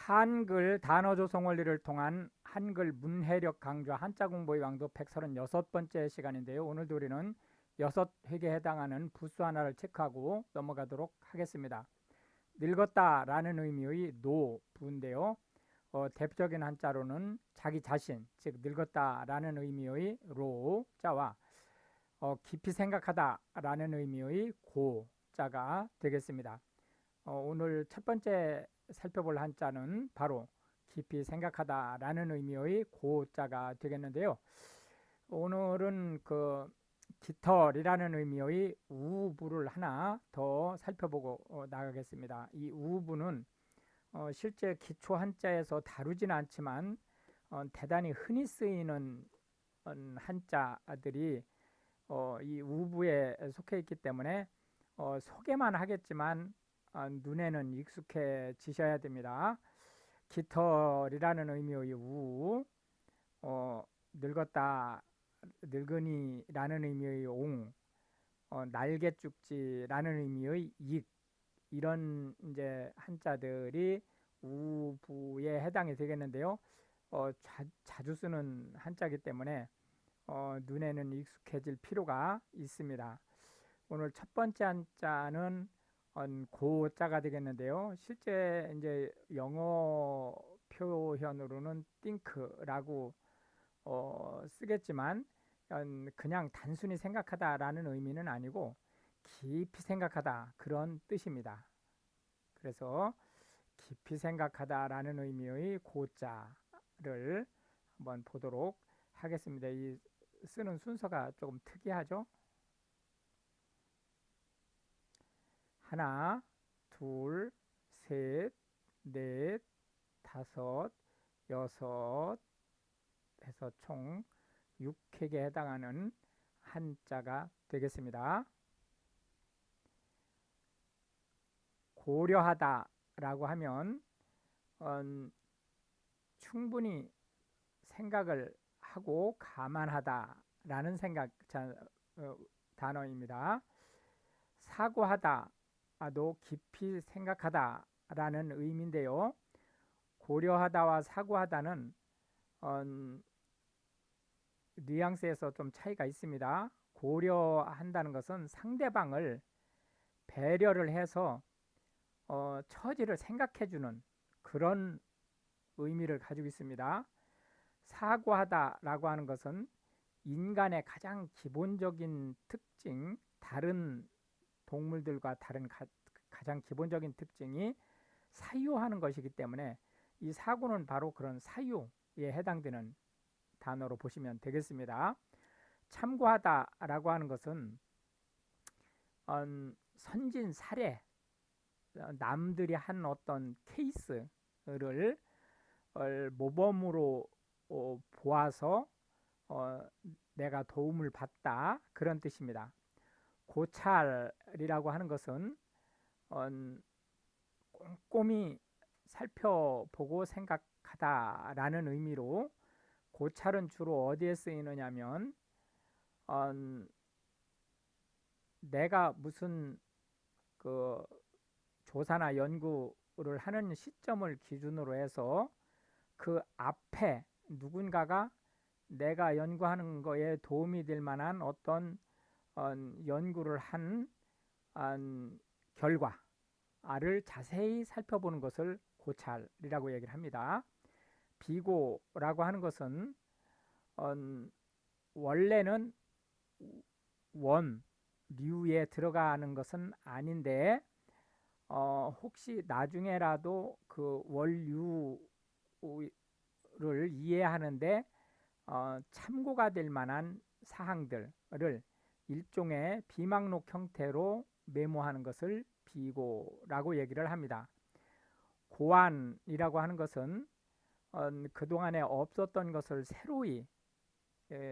한글 단어 조성 원리를 통한 한글 문해력 강조 한자 공부의 왕도 136번째 시간인데요. 오늘도 우리는 6획에 해당하는 부수 하나를 체크하고 넘어가도록 하겠습니다. 늙었다라는 의미의 노부인데요. 대표적인 한자로는 자기 자신, 즉 늙었다라는 의미의 로자와 깊이 생각하다라는 의미의 고자가 되겠습니다. 오늘 첫 번째 살펴볼 한자는 바로 깊이 생각하다라는 의미의 고자가 되겠는데요. 오늘은 깃털이라는 의미의 우부를 하나 더 살펴보고 나가겠습니다. 이 우부는 실제 기초 한자에서 다루지는 않지만 대단히 흔히 쓰이는 한자들이 이 우부에 속해 있기 때문에 소개만 하겠지만 눈에는 익숙해지셔야 됩니다. 깃털이라는 의미의 우, 늙었다, 늙은이라는 의미의 옹, 날개죽지라는 의미의 익, 이런 이제 한자들이 우부에 해당이 되겠는데요. 자주 쓰는 한자이기 때문에 눈에는 익숙해질 필요가 있습니다. 오늘 첫 번째 한자는 고자가 되겠는데요. 실제 이제 영어 표현으로는 think라고 쓰겠지만 그냥 단순히 생각하다라는 의미는 아니고 깊이 생각하다 그런 뜻입니다. 그래서 깊이 생각하다라는 의미의 고자를 한번 보도록 하겠습니다. 이 쓰는 순서가 조금 특이하죠? 하나, 둘, 셋, 넷, 다섯, 여섯 해서 총 6획에 해당하는 한자가 되겠습니다. 고려하다라고 하면 충분히 생각을 하고 감안하다라는 단어입니다. 사고하다도 깊이 생각하다라는 의미인데요. 고려하다와 사고하다는 뉘앙스에서 좀 차이가 있습니다. 고려한다는 것은 상대방을 배려를 해서 처지를 생각해주는 그런 의미를 가지고 있습니다. 사고하다라고 하는 것은 인간의 가장 기본적인 특징, 다른 동물들과 다른 가장 기본적인 특징이 사유하는 것이기 때문에 이 사고는 바로 그런 사유에 해당되는 단어로 보시면 되겠습니다. 참고하다라고 하는 것은 선진 사례, 남들이 한 어떤 케이스를 모범으로 보아서 내가 도움을 받다 그런 뜻입니다. 고찰이라고 하는 것은 꼼꼼히 살펴보고 생각하다라는 의미로 고찰은 주로 어디에 쓰이느냐면 내가 무슨 그 조사나 연구를 하는 시점을 기준으로 해서 그 앞에 누군가가 내가 연구하는 거에 도움이 될 만한 어떤 연구를 한 결과를 자세히 살펴보는 것을 고찰이라고 얘기를 합니다. 비고라고 하는 것은 원래는 원류에 들어가는 것은 아닌데 혹시 나중에라도 그 원류를 이해하는데 참고가 될 만한 사항들을 일종의 비망록 형태로 메모하는 것을 비고라고 얘기를 합니다. 고안이라고 하는 것은 그동안에 없었던 것을 새로이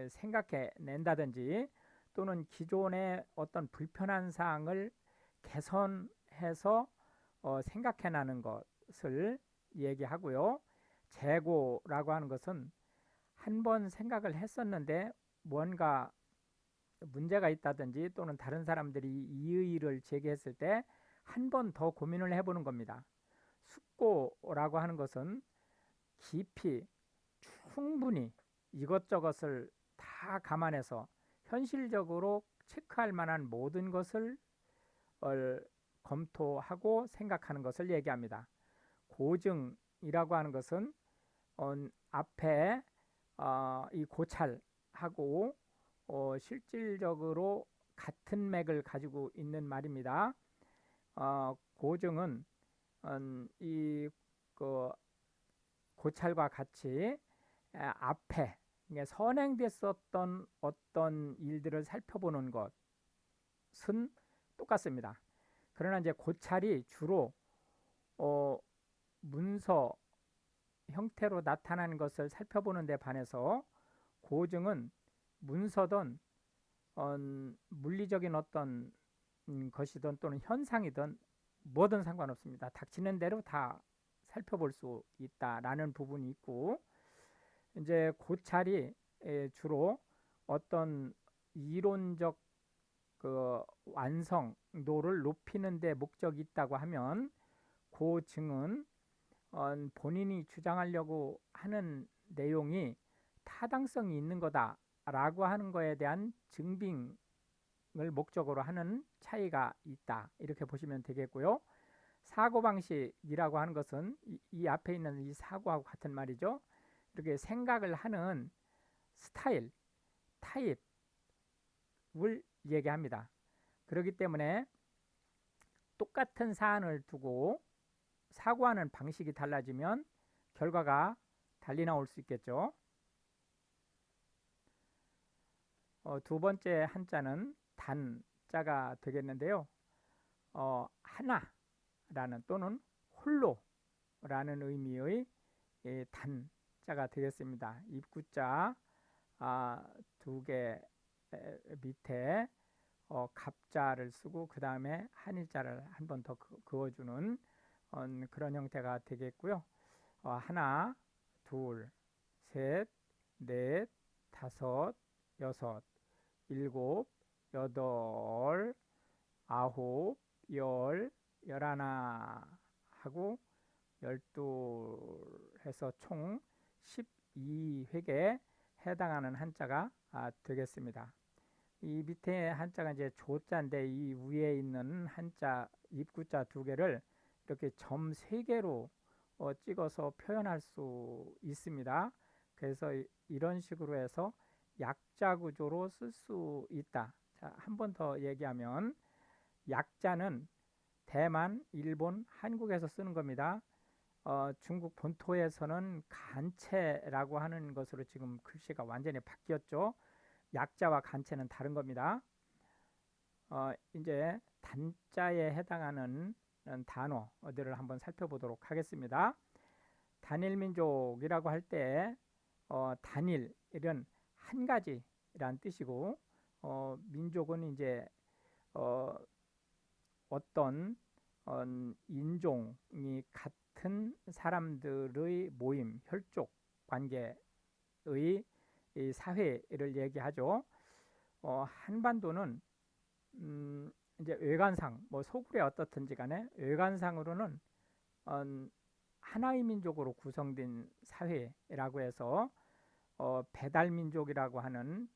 생각해 낸다든지 또는 기존의 어떤 불편한 사항을 개선해서 생각해 나는 것을 얘기하고요. 재고라고 하는 것은 한 번 생각을 했었는데 뭔가 문제가 있다든지 또는 다른 사람들이 이의를 제기했을 때 한 번 더 고민을 해보는 겁니다. 쉽고라고 하는 것은 깊이 충분히 이것저것을 다 감안해서 현실적으로 체크할 만한 모든 것을 검토하고 생각하는 것을 얘기합니다. 고증이라고 하는 것은 앞에 이 고찰하고 실질적으로 같은 맥을 가지고 있는 말입니다. 고증은 이그 고찰과 같이 앞에 선행됐었던 어떤 일들을 살펴보는 것은 똑같습니다. 그러나 이제 고찰이 주로 문서 형태로 나타나는 것을 살펴보는 데 반해서 고증은 문서든 물리적인 어떤 것이든 또는 현상이든 뭐든 상관없습니다. 닥치는 대로 다 살펴볼 수 있다라는 부분이 있고, 이제 고찰이 주로 어떤 이론적 그 완성도를 높이는 데 목적이 있다고 하면, 고증은 본인이 주장하려고 하는 내용이 타당성이 있는 거다라고 하는 거에 대한 증빙을 목적으로 하는 차이가 있다, 이렇게 보시면 되겠고요. 사고방식이라고 하는 것은 이 앞에 있는 이 사고하고 같은 말이죠. 이렇게 생각을 하는 스타일, 타입을 얘기합니다. 그렇기 때문에 똑같은 사안을 두고 사고하는 방식이 달라지면 결과가 달리 나올 수 있겠죠. 두 번째 한자는 단자가 되겠는데요. 하나라는 또는 홀로라는 의미의 단자가 되겠습니다. 입구자 두 개 밑에 갑자를 쓰고 그 다음에 한일자를 한 번 더 그어주는 그런 형태가 되겠고요. 하나, 둘, 셋, 넷, 다섯, 여섯, 일곱, 여덟, 아홉, 열, 열하나 하고 열둘 해서 총 12획에 해당하는 한자가 되겠습니다. 이 밑에 한자가 이제 조자인데, 이 위에 있는 한자 입구자 두 개를 이렇게 점 3개로 찍어서 표현할 수 있습니다. 그래서 이런 식으로 해서 약자 구조로 쓸 수 있다. 자, 한 번 더 얘기하면 약자는 대만, 일본, 한국에서 쓰는 겁니다. 중국 본토에서는 간체라고 하는 것으로 지금 글씨가 완전히 바뀌었죠. 약자와 간체는 다른 겁니다. 이제 단자에 해당하는 단어들을 한번 살펴보도록 하겠습니다. 단일민족이라고 할 때 단일은 한 가지란 뜻이고, 민족은 이제 어떤 인종이 같은 사람들의 모임, 혈족 관계의 이 사회를 얘기하죠. 한반도는 이제 외관상 뭐 소굴에 어떻든지 간에 외관상으로는 하나의 민족으로 구성된 사회라고 해서 배달민족이라고 하는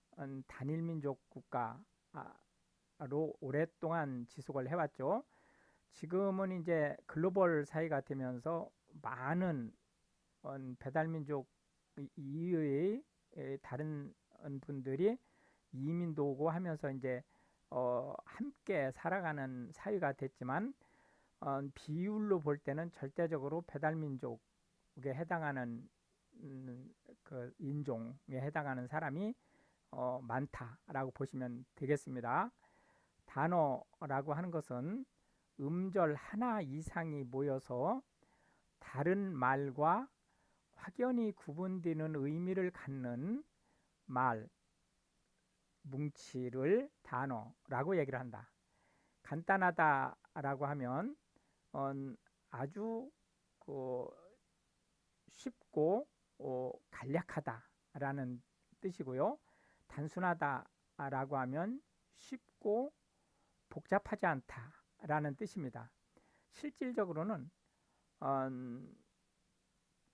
단일민족 국가로 오랫동안 지속을 해왔죠. 지금은 이제 글로벌 사회가 되면서 많은 배달민족 이외의 다른 분들이 이민도 오고 하면서 이제 함께 살아가는 사회가 됐지만, 비율로 볼 때는 절대적으로 배달민족에 해당하는 그 인종에 해당하는 사람이 많다라고 보시면 되겠습니다. 단어라고 하는 것은 음절 하나 이상이 모여서 다른 말과 확연히 구분되는 의미를 갖는 말, 뭉치를 단어라고 얘기를 한다. 간단하다라고 하면 아주 쉽고 간략하다라는 뜻이고요. 단순하다라고 하면 쉽고 복잡하지 않다라는 뜻입니다. 실질적으로는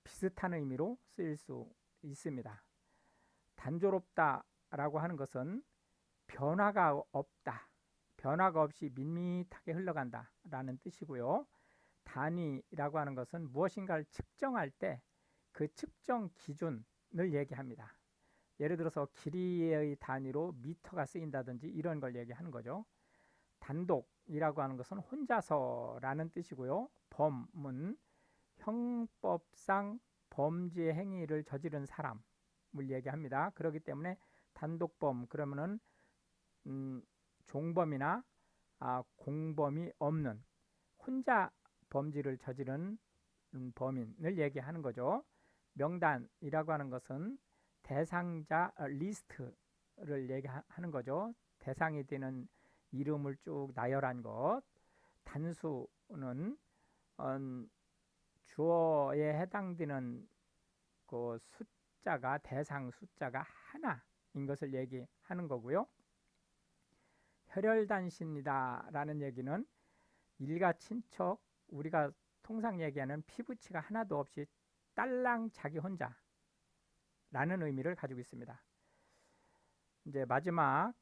비슷한 의미로 쓰일 수 있습니다. 단조롭다라고 하는 것은 변화가 없다, 변화가 없이 밋밋하게 흘러간다 라는 뜻이고요. 단위라고 하는 것은 무엇인가를 측정할 때 그 측정 기준을 얘기합니다. 예를 들어서 길이의 단위로 미터가 쓰인다든지 이런 걸 얘기하는 거죠. 단독이라고 하는 것은 혼자서라는 뜻이고요. 범은 형법상 범죄 행위를 저지른 사람을 얘기합니다. 그렇기 때문에 단독범 그러면은 종범이나 공범이 없는 혼자 범죄를 저지른 범인을 얘기하는 거죠. 명단이라고 하는 것은 대상자 리스트를 얘기하는 거죠. 대상이 되는 이름을 쭉 나열한 것. 단수는 주어에 해당되는 그 숫자가 대상 숫자가 하나인 것을 얘기하는 거고요. 혈혈단신이다 라는 얘기는 일가 친척, 우리가 통상 얘기하는 피부치가 하나도 없이 딸랑 자기 혼자 라는 의미를 가지고 있습니다. 이제 마지막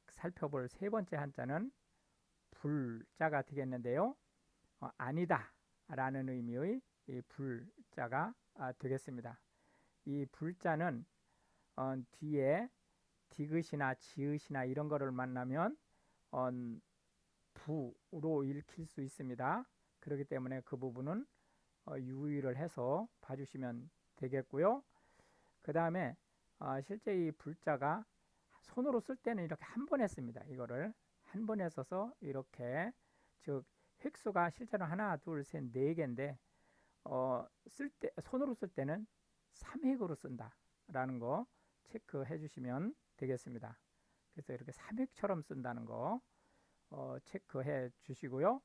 살펴볼 세 번째 한자는 불자가 되겠는데요. 아니다 라는 의미의 이 불자가 되겠습니다. 이 불자는 뒤에 디귿이나 지읒이나 이런 거를 만나면 부로 읽힐 수 있습니다. 그렇기 때문에 그 부분은 유의를 해서 봐주시면 되겠고요. 그 다음에 실제 이 불자가 손으로 쓸 때는 이렇게 한 번에 씁니다. 이거를 한 번에 써서 이렇게, 즉 획수가 실제로 하나, 둘, 셋, 네 개인데 손으로 쓸 때는 3획으로 쓴다라는 거 체크해 주시면 되겠습니다. 그래서 이렇게 3획처럼 쓴다는 거 체크해 주시고요.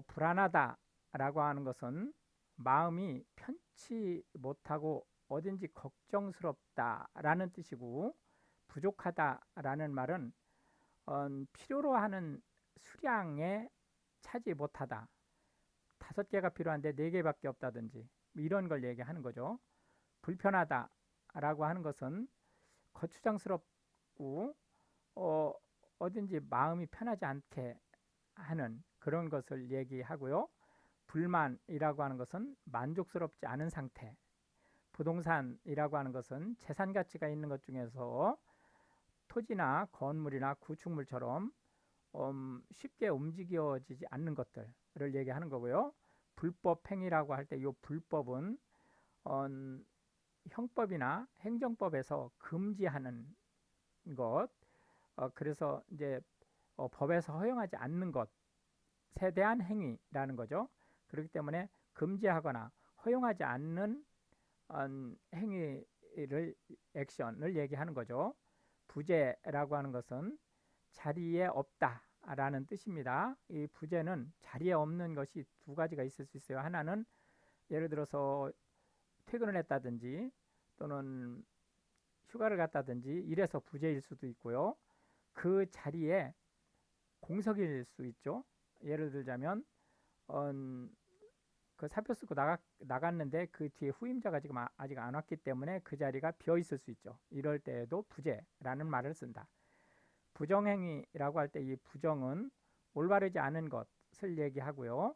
불안하다라고 하는 것은 마음이 편치 못하고 어딘지 걱정스럽다라는 뜻이고, 부족하다라는 말은 필요로 하는 수량에 차지 못하다, 5개가 필요한데 4개밖에 없다든지 이런 걸 얘기하는 거죠. 불편하다라고 하는 것은 거추장스럽고 어딘지 마음이 편하지 않게 하는 그런 것을 얘기하고요. 불만이라고 하는 것은 만족스럽지 않은 상태. 부동산이라고 하는 것은 재산 가치가 있는 것 중에서 토지나 건물이나 구축물처럼 쉽게 움직여지지 않는 것들을 얘기하는 거고요. 불법 행위라고 할 때 이 불법은 형법이나 행정법에서 금지하는 것, 그래서 이제 법에서 허용하지 않는 것에 대한 행위라는 거죠. 그렇기 때문에 금지하거나 허용하지 않는 행위를, 액션을 얘기하는 거죠. 부재라고 하는 것은 자리에 없다라는 뜻입니다. 이 부재는 자리에 없는 것이 두 가지가 있을 수 있어요. 하나는 예를 들어서 퇴근을 했다든지 또는 휴가를 갔다든지 이래서 부재일 수도 있고요. 그 자리에 공석일 수 있죠. 예를 들자면 그 사표 쓰고 나갔는데 그 뒤에 후임자가 지금 아직 안 왔기 때문에 그 자리가 비어 있을 수 있죠. 이럴 때에도 부재라는 말을 쓴다. 부정행위라고 할 때 이 부정은 올바르지 않은 것을 얘기하고요.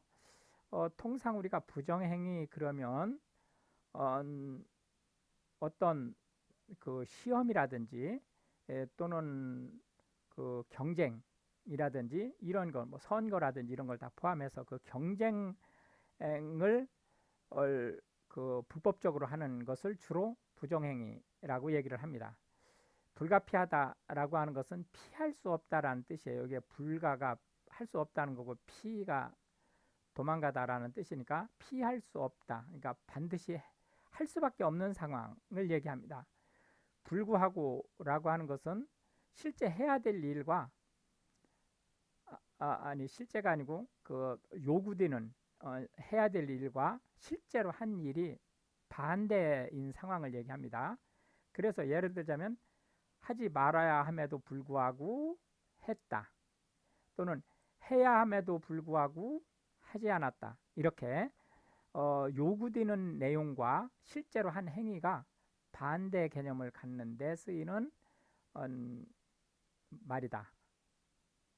통상 우리가 부정행위 그러면 어떤 그 시험이라든지 또는 그 경쟁이라든지 이런 거, 뭐 선거라든지 이런 걸 다 포함해서 그 경쟁을 그 불법적으로 하는 것을 주로 부정행위라고 얘기를 합니다. 불가피하다라고 하는 것은 피할 수 없다라는 뜻이에요. 이게 불가가 할 수 없다는 거고 피가 도망가다라는 뜻이니까 피할 수 없다. 그러니까 반드시 할 수밖에 없는 상황을 얘기합니다. 불구하고라고 하는 것은 실제 해야 될 일과 아니 실제가 아니고 그 요구되는 해야 될 일과 실제로 한 일이 반대인 상황을 얘기합니다. 그래서 예를 들자면 하지 말아야 함에도 불구하고 했다, 또는 해야 함에도 불구하고 하지 않았다. 이렇게 요구되는 내용과 실제로 한 행위가 반대 개념을 갖는 데 쓰이는 말이다.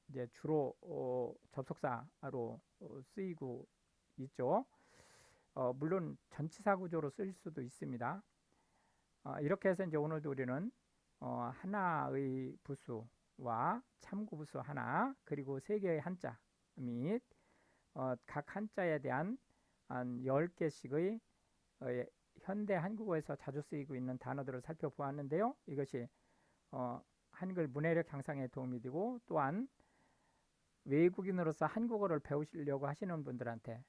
이제 주로 접속사로 쓰이고 있죠. 물론 전치사 구조로 쓰일 수도 있습니다. 이렇게 해서 이제 오늘도 우리는 하나의 부수와 참고 부수 하나, 그리고 세 개의 한자 및 각 한자에 대한 한 10개씩의 현대 한국어에서 자주 쓰이고 있는 단어들을 살펴보았는데요. 이것이 한글 문해력 향상에 도움이 되고, 또한 외국인으로서 한국어를 배우시려고 하시는 분들한테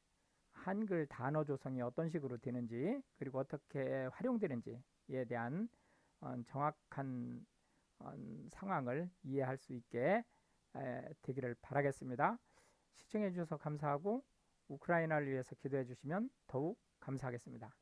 한글 단어 조성이 어떤 식으로 되는지, 그리고 어떻게 활용되는지에 대한 정확한 상황을 이해할 수 있게 되기를 바라겠습니다. 시청해 주셔서 감사하고 우크라이나를 위해서 기도해 주시면 더욱 감사하겠습니다.